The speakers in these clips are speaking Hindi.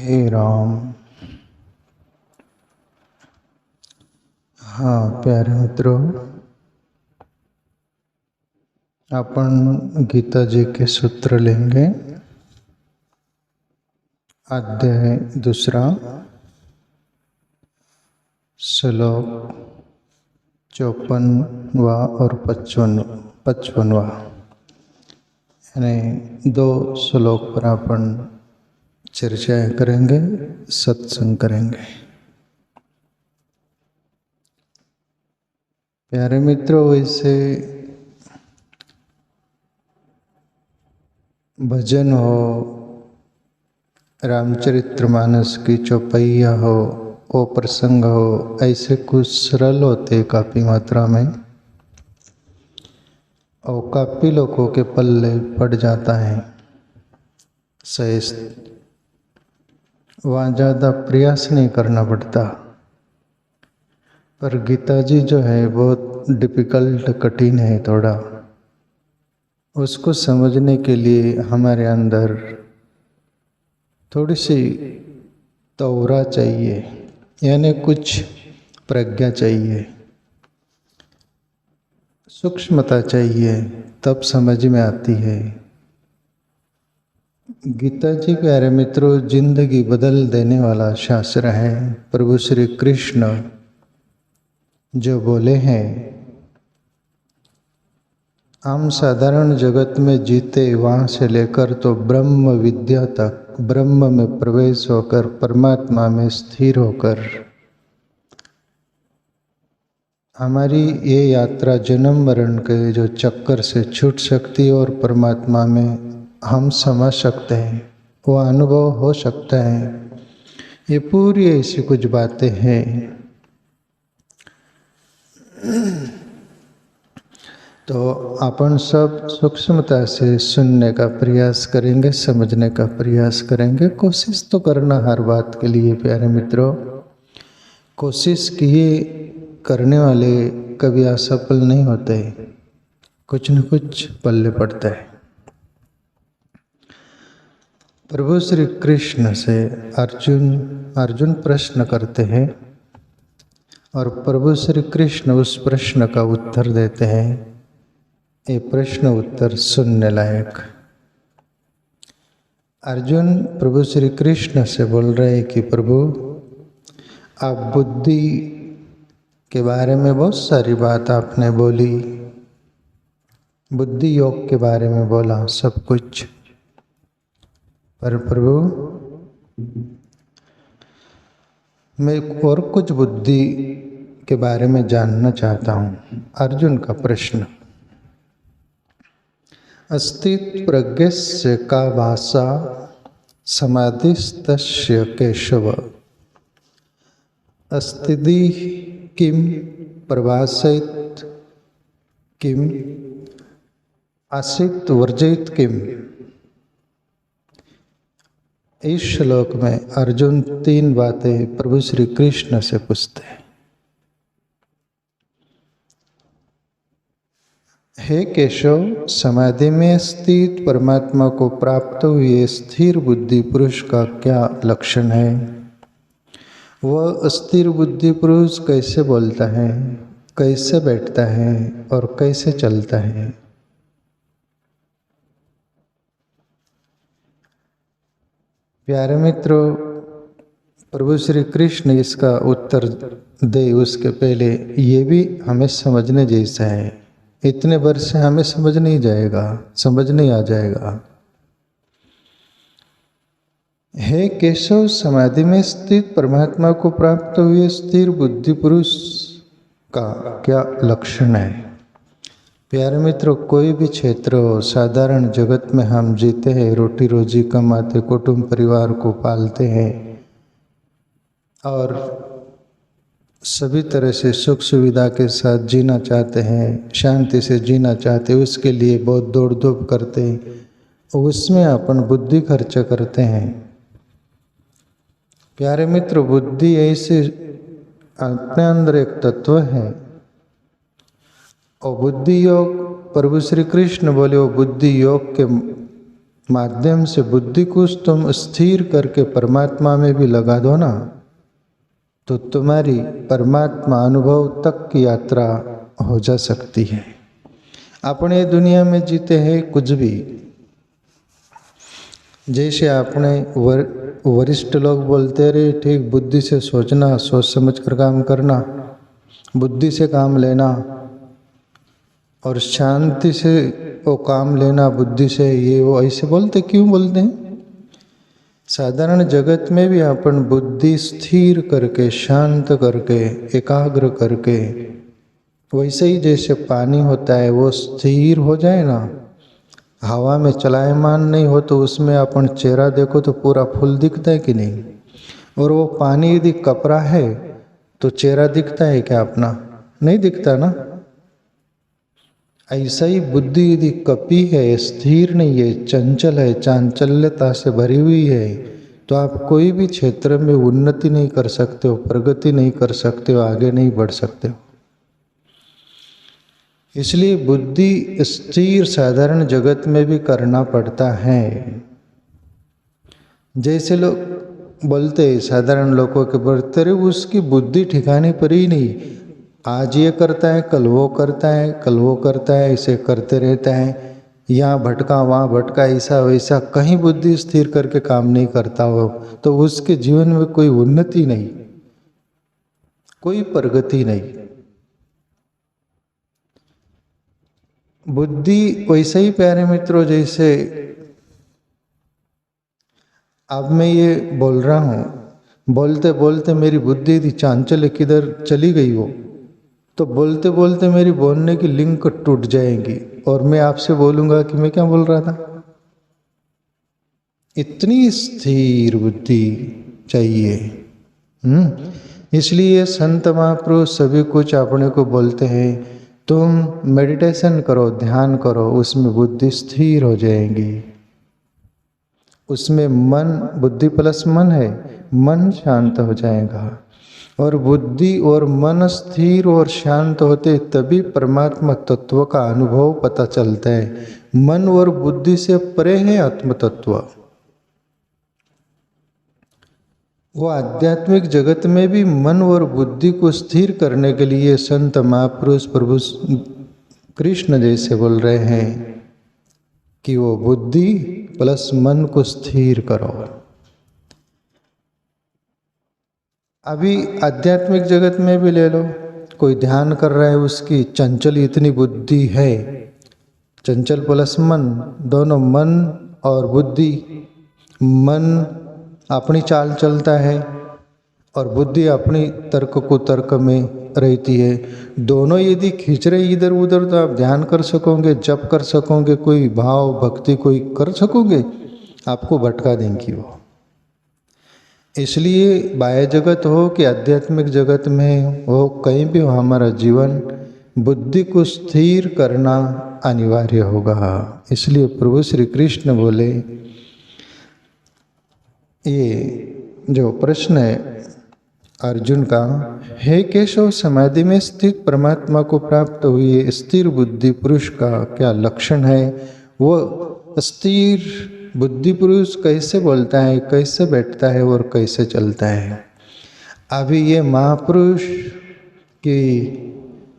हे राम। हाँ प्यारे मित्रों, अपन गीता जी के सूत्र लेंगे। अध्याय दूसरा, श्लोक 54वां और 55वां, यानी दो श्लोक पर अपन चर्चाएं करेंगे, सत्संग करेंगे। प्यारे मित्रों, वैसे भजन हो, रामचरितमानस की चौपैया हो, वो प्रसंग हो, ऐसे कुछ सरल होते काफ़ी मात्रा में, और काफ़ी लोगों के पल्ले पड़ जाता है। सहज वहाँ ज़्यादा प्रयास नहीं करना पड़ता। पर गीता जी जो है बहुत डिफ़िकल्ट, कठिन है थोड़ा। उसको समझने के लिए हमारे अंदर थोड़ी सी तौरा चाहिए, यानी कुछ प्रज्ञा चाहिए, सूक्ष्मता चाहिए, तब समझ में आती है। गीता जी प्यारे मित्रों जिंदगी बदल देने वाला शास्त्र है। प्रभु श्री कृष्ण जो बोले हैं, हम साधारण जगत में जीते वहाँ से लेकर तो ब्रह्म विद्या तक, ब्रह्म में प्रवेश होकर परमात्मा में स्थिर होकर हमारी ये यात्रा जन्म मरण के जो चक्कर से छूट सकती है और परमात्मा में हम समझ सकते हैं, वो अनुभव हो सकता है। ये पूरी ऐसी कुछ बातें हैं। तो अपन सब सूक्ष्मता से सुनने का प्रयास करेंगे, समझने का प्रयास करेंगे। कोशिश तो करना हर बात के लिए प्यारे मित्रों। कोशिश किए करने वाले कभी असफल नहीं होते, कुछ न कुछ पल्ले पड़ता है। प्रभु श्री कृष्ण से अर्जुन प्रश्न करते हैं और प्रभु श्री कृष्ण उस प्रश्न का उत्तर देते हैं। ये प्रश्न उत्तर सुनने लायक। अर्जुन प्रभु श्री कृष्ण से बोल रहे हैं कि प्रभु, आप बुद्धि के बारे में बहुत सारी बात आपने बोली, बुद्धि योग के बारे में बोला सब कुछ, पर प्रभु मैं और कुछ बुद्धि के बारे में जानना चाहता हूँ। अर्जुन का प्रश्न। अस्ति प्रज्ञस्य का भाषा समाधिस्तस्य केशव, अस्तिदि किम प्रभाषयित किम आसित वर्जित किम। इस श्लोक में अर्जुन तीन बातें प्रभु श्री कृष्ण से पूछते हैं। हे केशव, समाधि में स्थित परमात्मा को प्राप्त हुए स्थिर बुद्धि पुरुष का क्या लक्षण है? वह स्थिर बुद्धि पुरुष कैसे बोलता है, कैसे बैठता है और कैसे चलता है? प्यारे मित्रों, प्रभु श्री कृष्ण इसका उत्तर दे उसके पहले ये भी हमें समझने जैसा है। इतने वर्ष से हमें समझ नहीं जाएगा, समझ नहीं आ जाएगा। हे केशव, समाधि में स्थित परमात्मा को प्राप्त हुए स्थिर बुद्धि पुरुष का क्या लक्षण है? प्यारे मित्रों, कोई भी क्षेत्र हो, साधारण जगत में हम जीते हैं, रोटी रोजी कमाते, कुटुंब परिवार को पालते हैं और सभी तरह से सुख सुविधा के साथ जीना चाहते हैं, शांति से जीना चाहते हैं, उसके लिए बहुत दौड़ धूप करते हैं, उसमें अपन बुद्धि खर्च करते हैं। प्यारे मित्र, बुद्धि ऐसे अपने अंदर एक तत्व है, और बुद्धि योग प्रभु श्री कृष्ण बोले वो बुद्धि योग के माध्यम से बुद्धि को तुम स्थिर करके परमात्मा में भी लगा दो ना, तो तुम्हारी परमात्मा अनुभव तक की यात्रा हो जा सकती है। अपने दुनिया में जीते हैं कुछ भी, जैसे आपने वरिष्ठ लोग बोलते रहे, ठीक बुद्धि से सोचना, सोच समझ कर काम करना, बुद्धि से काम लेना और शांति से वो काम लेना बुद्धि से, ये वो ऐसे बोलते क्यों बोलते हैं? साधारण जगत में भी अपन बुद्धि स्थिर करके, शांत करके, एकाग्र करके, वैसे ही जैसे पानी होता है वो स्थिर हो जाए ना, हवा में चलायमान नहीं हो तो उसमें अपन चेहरा देखो तो पूरा फूल दिखता है कि नहीं, और वो पानी यदि कपड़ा है तो चेहरा दिखता है क्या अपना? नहीं दिखता ना। ऐसा ही बुद्धि यदि कपी है, स्थिर नहीं है, चंचल है, चांचल्यता से भरी हुई है, तो आप कोई भी क्षेत्र में उन्नति नहीं कर सकते हो, प्रगति नहीं कर सकते हो, आगे नहीं बढ़ सकते हो। इसलिए बुद्धि स्थिर साधारण जगत में भी करना पड़ता है। जैसे लोग बोलते हैं साधारण लोगों के बढ़ते रहे, उसकी बुद्धि ठिकाने पर ही नहीं, आज ये करता है, कल वो करता है, कल वो करता है, ऐसे करते रहता है, यहाँ भटका वहाँ भटका, ऐसा वैसा, कहीं बुद्धि स्थिर करके काम नहीं करता हो तो उसके जीवन में कोई उन्नति नहीं, कोई प्रगति नहीं। बुद्धि वैसे ही प्यारे मित्रों, जैसे अब मैं ये बोल रहा हूँ, बोलते बोलते मेरी बुद्धि यदि चांचल्य किधर चली गई हो तो बोलते बोलते मेरी बोलने की लिंक टूट जाएगी और मैं आपसे बोलूँगा कि मैं क्या बोल रहा था। इतनी स्थिर बुद्धि चाहिए। इसलिए संत महापुरुष सभी कुछ अपने को बोलते हैं, तुम मेडिटेशन करो, ध्यान करो, उसमें बुद्धि स्थिर हो जाएगी। उसमें मन, बुद्धि प्लस मन है, मन शांत हो जाएगा। और बुद्धि और मन स्थिर और शांत होते तभी परमात्मा तत्व का अनुभव पता चलता है। मन और बुद्धि से परे है आत्म तत्व। वो आध्यात्मिक जगत में भी मन और बुद्धि को स्थिर करने के लिए संत महापुरुष प्रभु कृष्ण जैसे बोल रहे हैं कि वो बुद्धि प्लस मन को स्थिर करो। अभी आध्यात्मिक जगत में भी ले लो, कोई ध्यान कर रहा है, उसकी चंचल इतनी बुद्धि है, चंचल प्लस मन, दोनों मन और बुद्धि, मन अपनी चाल चलता है और बुद्धि अपनी तर्क को तर्क में रहती है। दोनों यदि खींच रहे इधर उधर तो आप ध्यान कर सकोगे, जप कर सकोगे, कोई भाव भक्ति कोई कर सकोगे, आपको भटका देंगी वो। इसलिए बाह्य जगत हो कि आध्यात्मिक जगत में हो, कहीं भी हो, हमारा जीवन बुद्धि को स्थिर करना अनिवार्य होगा। इसलिए प्रभु श्री कृष्ण बोले, ये जो प्रश्न है अर्जुन का, हे केशव, समाधि में स्थित परमात्मा को प्राप्त हुए स्थिर बुद्धि पुरुष का क्या लक्षण है? वो स्थिर बुद्धि पुरुष कैसे बोलता है, कैसे बैठता है और कैसे चलता है? अभी ये महापुरुष की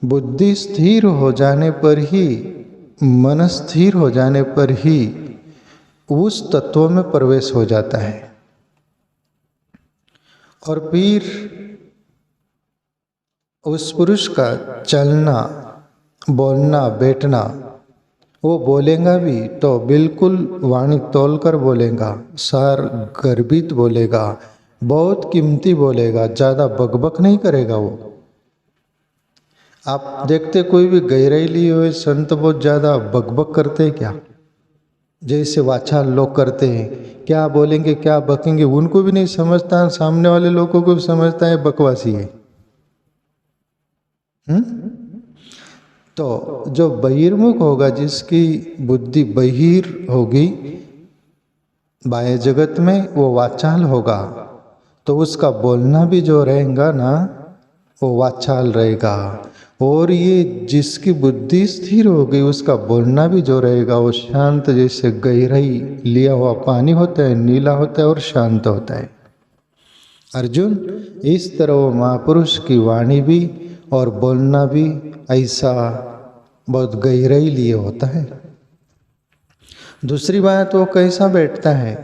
बुद्धि स्थिर हो जाने पर ही, मन स्थिर हो जाने पर ही उस तत्व में प्रवेश हो जाता है। और फिर उस पुरुष का चलना, बोलना, बैठना, वो बोलेगा भी तो बिल्कुल वाणी तोल कर बोलेगा, सार गर्भित बोलेगा, बहुत कीमती बोलेगा, ज़्यादा बकबक नहीं करेगा वो। आप देखते कोई भी गहराई लिए हुए संत बहुत ज़्यादा बकबक करते हैं क्या? जैसे वाचाल लोग करते हैं, क्या बोलेंगे क्या बकेंगे उनको भी नहीं समझता, सामने वाले लोगों को भी समझता है बकवासी है। तो जो बहिर्मुख होगा, जिसकी बुद्धि बहिर होगी बाह्य जगत में, वो वाचाल होगा, तो उसका बोलना भी जो रहेगा ना वो वाचाल रहेगा, और ये जिसकी बुद्धि स्थिर हो गई उसका बोलना भी जो रहेगा वो शांत, जैसे गहराई लिया हुआ पानी होता है, नीला होता है और शांत होता है। अर्जुन, इस तरह वो महापुरुष की वाणी भी और बोलना भी ऐसा बहुत गहराई लिए होता है। दूसरी बात, वो कैसा बैठता है।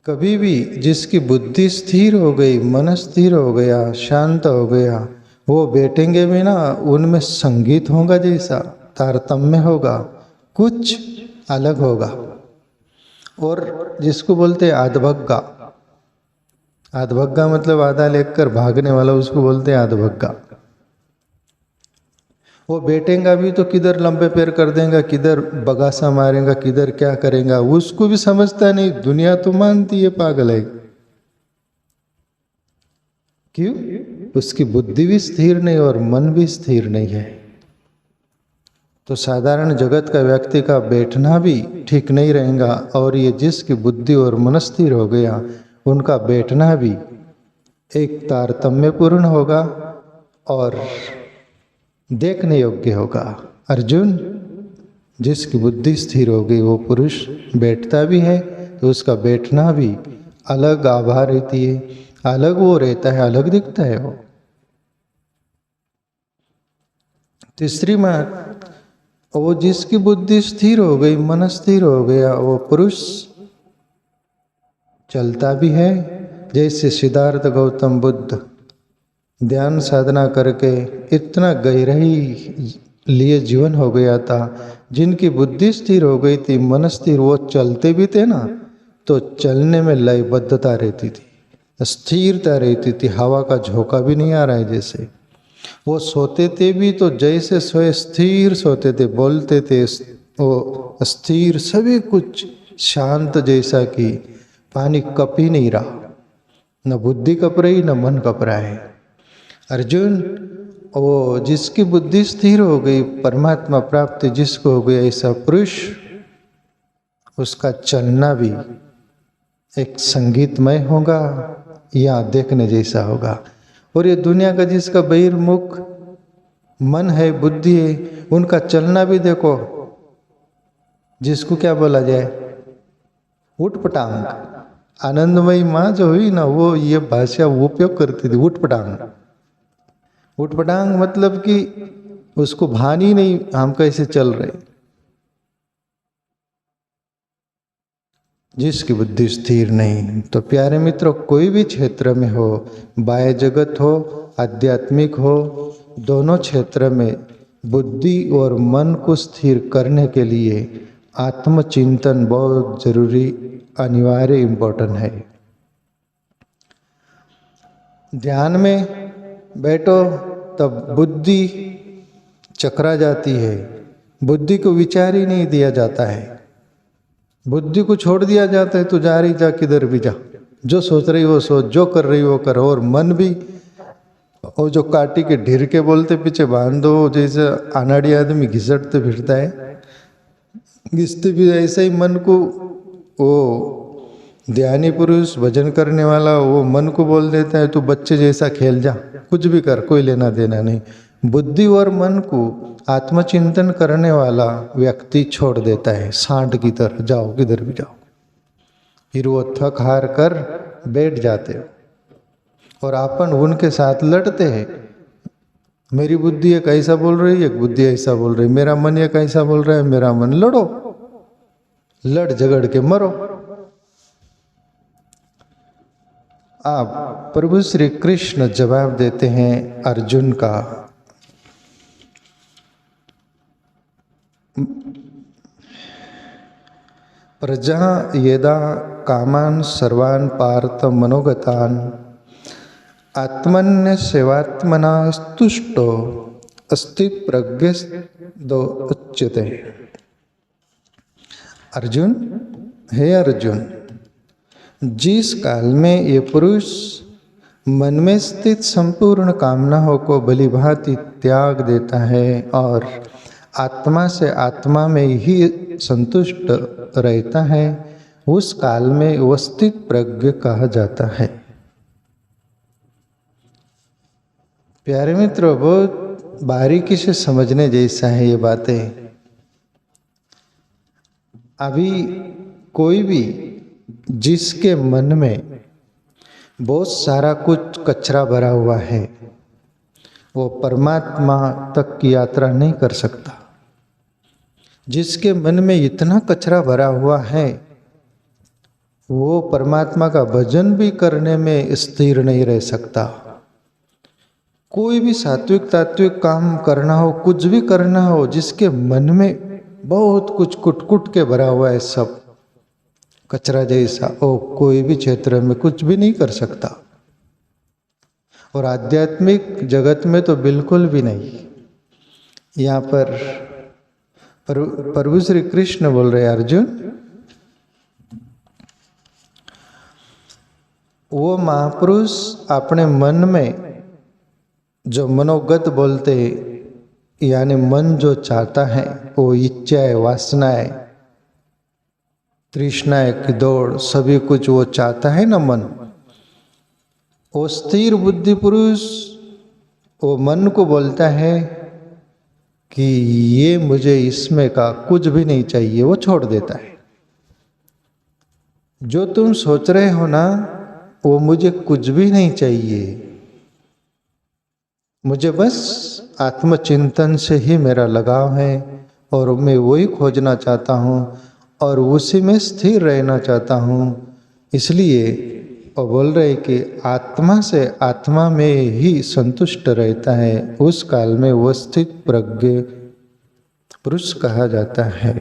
कभी भी जिसकी बुद्धि स्थिर हो गई, मन स्थिर हो गया, शांत हो गया, वो बैठेंगे भी ना, उनमें संगीत होगा, जैसा तारतम्य होगा, कुछ अलग होगा। और जिसको बोलते हैं आधभग्गा, आधभग्गा मतलब आधा लेकर भागने वाला, उसको बोलते हैं आधभग्गा। वो बैठेगा भी तो किधर लंबे पैर कर देगा, किधर बगासा मारेगा, किधर क्या करेगा, उसको भी समझता नहीं। दुनिया तो मानती है पागल है। क्यों? उसकी बुद्धि भी स्थिर नहीं और मन भी स्थिर नहीं है। तो साधारण जगत का व्यक्ति का बैठना भी ठीक नहीं रहेगा, और ये जिसकी बुद्धि और मन स्थिर हो गया उनका बैठना भी एक तारतम्यपूर्ण होगा और देखने योग्य होगा। अर्जुन, जिसकी बुद्धि स्थिर हो गई वो पुरुष बैठता भी है तो उसका बैठना भी अलग आभा रहती है, अलग वो रहता है, अलग दिखता है वो। तीसरी बात, वो जिसकी बुद्धि स्थिर हो गई, मन स्थिर हो गया, वो पुरुष चलता भी है, जैसे सिद्धार्थ गौतम बुद्ध ध्यान साधना करके इतना गहराई लिए जीवन हो गया था। जिनकी बुद्धि स्थिर हो गई थी, मन स्थिर, वो चलते भी थे ना तो चलने में लयबद्धता रहती थी, स्थिरता रहती थी, हवा का झोंका भी नहीं आ रहा है जैसे। वो सोते थे भी तो जैसे सोए स्थिर सोते थे, बोलते थे वो स्थिर, सभी कुछ शांत, जैसा कि पानी कप ही नहीं रहा, न बुद्धि कप रही न मन कप रहा है। अर्जुन, वो जिसकी बुद्धि स्थिर हो गई, परमात्मा प्राप्ति जिसको हो गई, ऐसा पुरुष, उसका चलना भी एक संगीतमय होगा या देखने जैसा होगा। और ये दुनिया का जिसका बहिर्मुख मन है, बुद्धि है, उनका चलना भी देखो, जिसको क्या बोला जाए, उठपटांग। आनंदमयी माँ जो हुई ना, वो ये भाषा उपयोग करती थी, उठपटांग। उठपटांग मतलब कि उसको भान ही नहीं हम कैसे चल रहे। जिसकी बुद्धि स्थिर नहीं। तो प्यारे मित्रों, कोई भी क्षेत्र में हो, बाह्य जगत हो, आध्यात्मिक हो, दोनों क्षेत्र में बुद्धि और मन को स्थिर करने के लिए आत्मचिंतन बहुत जरूरी, अनिवार्य, इम्पोर्टेंट है। ध्यान में बैठो तब बुद्धि चकरा जाती है, बुद्धि को विचार ही नहीं दिया जाता है, बुद्धि को छोड़ दिया जाता है, तो जा रही जा, किधर भी जा, जो सोच रही वो सोच, जो कर रही वो कर। और मन भी, वो जो काटी के ढीर के बोलते पीछे बांध दो, जैसे अनाड़ी आदमी घिसटते फिरता है, घिसते भी ऐसे ही मन को, वो ध्यानी पुरुष भजन करने वाला वो मन को बोल देता है, तू बच्चे जैसा खेल जा, कुछ भी कर, कोई लेना देना नहीं। बुद्धि और मन को आत्मचिंतन करने वाला व्यक्ति छोड़ देता है, सांड की तरह, जाओ किधर भी जाओ। फिर वो थक हार कर बैठ जाते हो और अपन उनके साथ लड़ते हैं। मेरी बुद्धि एक ऐसा बोल रही है, एक बुद्धि ऐसा बोल रही है, मेरा मन एक ऐसा बोल रहा है, मेरा मन। लड़ो, लड़ झगड़ के मरो। आप प्रभु श्री कृष्ण जवाब देते हैं अर्जुन का, प्रजा यदा कामान सर्वान् पार्थ मनोगतान् आत्मन्य सेवात्मना स्तुष्टो अस्तित् प्रज्ञो उच्यते। अर्जुन, हे अर्जुन, जिस काल में ये पुरुष मन में स्थित संपूर्ण कामनाओं को भली भांति त्याग देता है और आत्मा से आत्मा में ही संतुष्ट रहता है, उस काल में वो स्थित प्रज्ञ कहा जाता है। प्यारे मित्रों, बहुत बारीकी से समझने जैसा है ये बातें। अभी कोई भी जिसके मन में बहुत सारा कुछ कचरा भरा हुआ है, वो परमात्मा तक की यात्रा नहीं कर सकता। जिसके मन में इतना कचरा भरा हुआ है, वो परमात्मा का भजन भी करने में स्थिर नहीं रह सकता। कोई भी सात्विक तात्विक काम करना हो, कुछ भी करना हो, जिसके मन में बहुत कुछ कुट के भरा हुआ है, सब कचरा जैसा, वो कोई भी क्षेत्र में कुछ भी नहीं कर सकता। और आध्यात्मिक जगत में तो बिल्कुल भी नहीं। यहाँ पर प्रभु श्री कृष्ण बोल रहे अर्जुन, वो महापुरुष अपने मन में जो मनोगत बोलते, यानी मन जो चाहता है, वो इच्छाएं, वासनाएं, तृष्णाएं की दौड़, सभी कुछ वो चाहता है ना मन। वो स्थिर बुद्धि पुरुष वो मन को बोलता है कि ये मुझे इसमें का कुछ भी नहीं चाहिए, वो छोड़ देता है। जो तुम सोच रहे हो ना, वो मुझे कुछ भी नहीं चाहिए, मुझे बस आत्मचिंतन से ही मेरा लगाव है और मैं वही खोजना चाहता हूँ और उसी में स्थिर रहना चाहता हूँ। इसलिए वो बोल रहे कि आत्मा से आत्मा में ही संतुष्ट रहता है, उस काल में वो स्थित प्रज्ञ पुरुष कहा जाता है।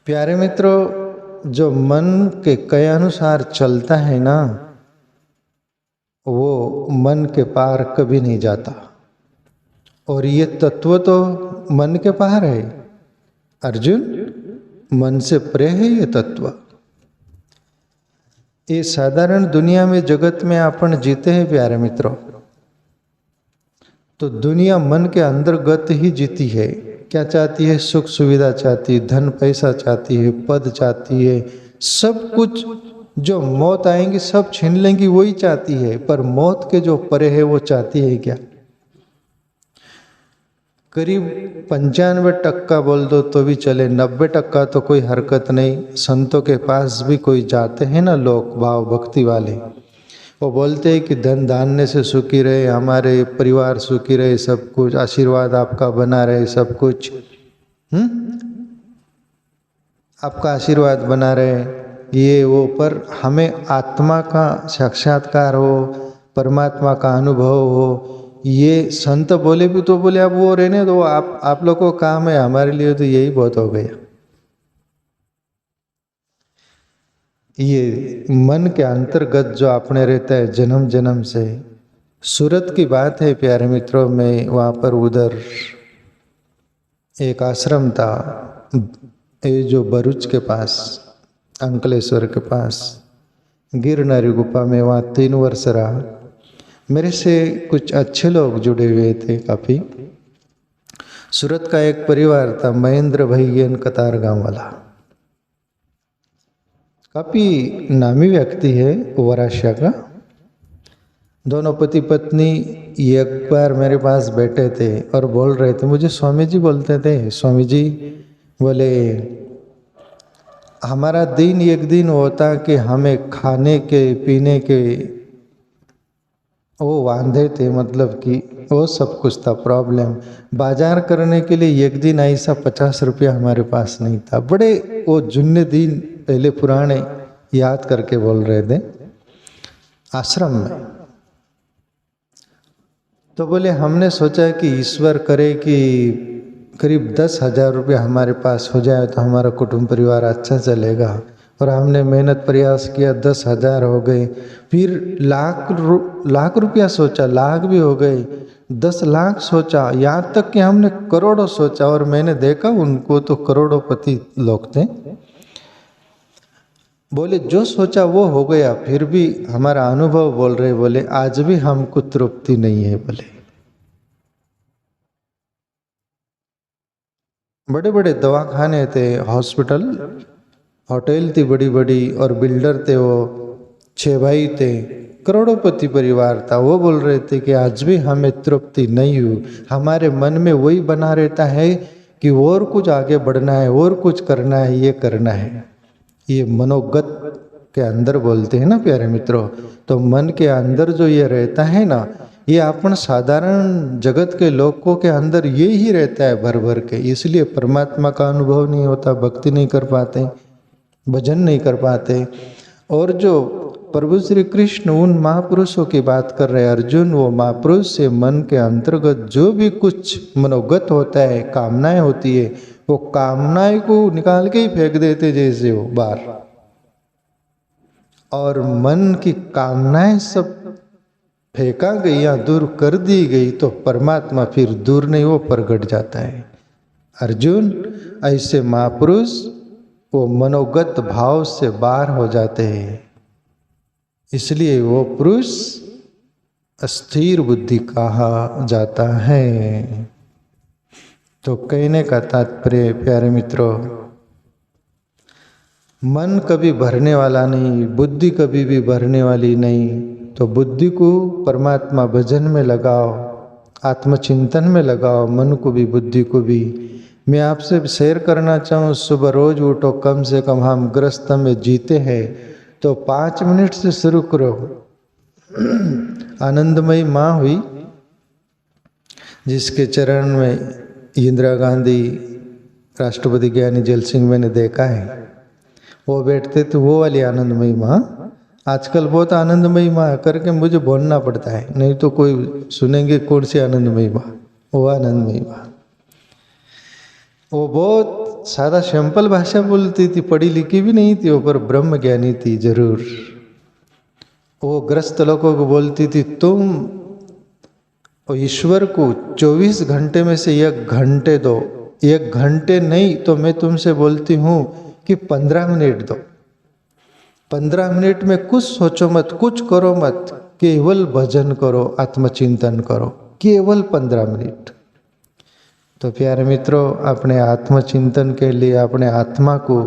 प्यारे मित्रों, जो मन के कहे अनुसार चलता है ना, वो मन के पार कभी नहीं जाता। और ये तत्व तो मन के पार है अर्जुन, मन से परे है ये तत्व। ये साधारण दुनिया में, जगत में अपन जीते हैं प्यारे मित्रों, तो दुनिया मन के अंतर्गत ही जीती है। क्या चाहती है? सुख सुविधा चाहती है, धन पैसा चाहती है, पद चाहती है, सब कुछ जो मौत आएंगी सब छीन लेंगी वही चाहती है। पर मौत के जो परे है वो चाहती है क्या? करीब 95% बोल दो तो भी चले, 90% तो कोई हरकत नहीं। संतों के पास भी कोई जाते हैं ना लोग भाव भक्ति वाले, वो बोलते हैं कि धन धान्य से सुखी रहे, हमारे परिवार सुखी रहे, सब कुछ आशीर्वाद आपका बना रहे, सब कुछ आपका आशीर्वाद बना रहे, ये वो। पर हमें आत्मा का साक्षात्कार हो, परमात्मा का अनुभव हो, ये संत बोले भी तो बोले अब वो रहने दो, आप लोग को काम है, हमारे लिए तो यही बहुत हो गया। ये मन के अंतर्गत जो आपने रहता है जन्म जन्म से। सूरत की बात है प्यारे मित्रों, में वहाँ पर उधर एक आश्रम था, ये जो भरूच के पास, अंकलेश्वर के पास गिरनारी गुफा में, वहाँ 3 वर्ष रहा। मेरे से कुछ अच्छे लोग जुड़े हुए थे काफ़ी। सूरत का एक परिवार था, महेंद्र भैयन कतार गांव वाला, काफ़ी नामी व्यक्ति है वराशिया का। दोनों पति पत्नी एक बार मेरे पास बैठे थे और बोल रहे थे, मुझे स्वामी जी बोलते थे, स्वामी जी बोले हमारा दिन एक दिन होता कि हमें खाने के पीने के वो वांधे थे, मतलब कि वो सब कुछ था प्रॉब्लम। बाजार करने के लिए एक दिन ऐसा 50 रुपया हमारे पास नहीं था। बड़े वो जुन्ने दिन पहले पुराने याद करके बोल रहे थे आश्रम में। तो बोले हमने सोचा कि ईश्वर करे कि करीब 10,000 रुपया हमारे पास हो जाए तो हमारा कुटुंब परिवार अच्छा चलेगा। और हमने मेहनत प्रयास किया, 10,000 हो गए। फिर लाख रुपया सोचा, लाख भी हो गए, 10 लाख सोचा, यहाँ तक कि हमने करोड़ों सोचा। और मैंने देखा उनको तो करोड़ोंपति लोग थे। बोले जो सोचा वो हो गया, फिर भी हमारा अनुभव बोल रहे, बोले आज भी हमको तृप्ति नहीं है। बोले बड़े बड़े दवाखाने थे, हॉस्पिटल, होटल थी बड़ी बड़ी, और बिल्डर थे वो 6 भाई थे। करोड़पति परिवार था, वो बोल रहे थे कि आज भी हमें तृप्ति नहीं हुई, हमारे मन में वही बना रहता है कि और कुछ आगे बढ़ना है, और कुछ करना है, ये करना है। ये मनोगत के अंदर बोलते हैं ना प्यारे मित्रों। तो मन के अंदर जो ये रहता है ना, ये अपन साधारण जगत के लोगों के अंदर ये ही रहता है भर भर के, इसलिए परमात्मा का अनुभव नहीं होता, भक्ति नहीं कर पाते, भजन नहीं कर पाते। और जो प्रभु श्री कृष्ण उन महापुरुषों की बात कर रहे हैं अर्जुन, वो महापुरुष से मन के अंतर्गत जो भी कुछ मनोगत होता है, कामनाएं होती है, वो कामनाएं को निकाल के ही फेंक देते जैसे वो बाहर, और मन की कामनाएं सब फेंका गई या दूर कर दी गई तो परमात्मा फिर दूर नहीं, वो प्रगट जाता है। अर्जुन, ऐसे महापुरुष वो मनोगत भाव से बाहर हो जाते हैं, इसलिए वो पुरुष अस्थिर बुद्धि कहा जाता है। तो कहने का तात्पर्य प्यारे मित्रों, मन कभी भरने वाला नहीं, बुद्धि कभी भी भरने वाली नहीं। तो बुद्धि को परमात्मा भजन में लगाओ, आत्मचिंतन में लगाओ, मन को भी बुद्धि को भी। मैं आपसे शेयर करना चाहूँ, सुबह रोज उठो, कम से कम हम गृहस्थ में जीते हैं तो 5 मिनट से शुरू करो। आनंदमयी माँ हुई जिसके चरण में इंदिरा गांधी, राष्ट्रपति ज्ञानी जैल सिंह मैंने देखा है, वो बैठते थे, वो वाली आनंदमयी माँ। आजकल बहुत आनंदमयी माँ करके मुझे बोलना पड़ता है, नहीं तो कोई सुनेंगे कौन सी आनंदमयी माँ, वो आनंदमयी माँ। वो बहुत सादा सिंपल भाषा बोलती थी, पढ़ी लिखी भी नहीं थी वो, पर ब्रह्म ज्ञानी थी जरूर। वो ग्रस्त लोगों को बोलती थी, तुम ईश्वर को 24 घंटे में से 1 घंटे दो, 1 घंटे नहीं तो मैं तुमसे बोलती हूँ कि 15 मिनट दो। 15 मिनट में कुछ सोचो मत, कुछ करो मत, केवल भजन करो, आत्मचिंतन करो, केवल 15 मिनट। तो प्यारे मित्रों, अपने आत्मचिंतन के लिए, अपने आत्मा को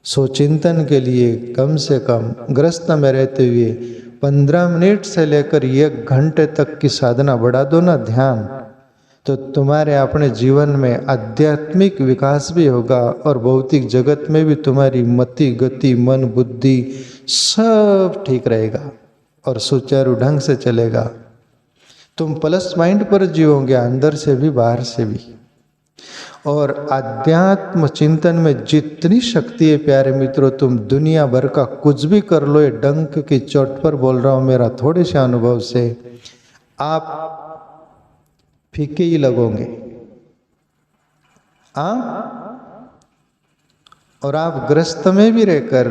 सोचिंतन के लिए कम से कम गृहस्थ में रहते हुए 15 मिनट से लेकर 1 घंटे तक की साधना बढ़ा दो ना, ध्यान, तो तुम्हारे अपने जीवन में आध्यात्मिक विकास भी होगा और भौतिक जगत में भी तुम्हारी मति, गति, मन, बुद्धि सब ठीक रहेगा और सुचारू ढंग से चलेगा। तुम प्लस माइंड पर जीवोगे, अंदर से भी बाहर से भी। और आध्यात्म चिंतन में जितनी शक्ति है प्यारे मित्रों, तुम दुनिया भर का कुछ भी कर लो, ये डंक की चोट पर बोल रहा हूँ मेरा थोड़े से अनुभव से, आप फीके ही लगोगे। और आप गृहस्थ में भी रहकर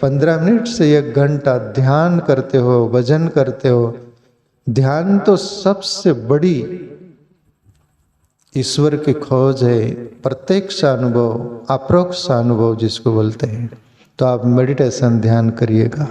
15 मिनट से 1 घंटा ध्यान करते हो, भजन करते हो। ध्यान तो सबसे बड़ी ईश्वर की खोज है, प्रत्यक्ष अनुभव, अप्रोक्ष अनुभव जिसको बोलते हैं। तो आप मेडिटेशन ध्यान करिएगा।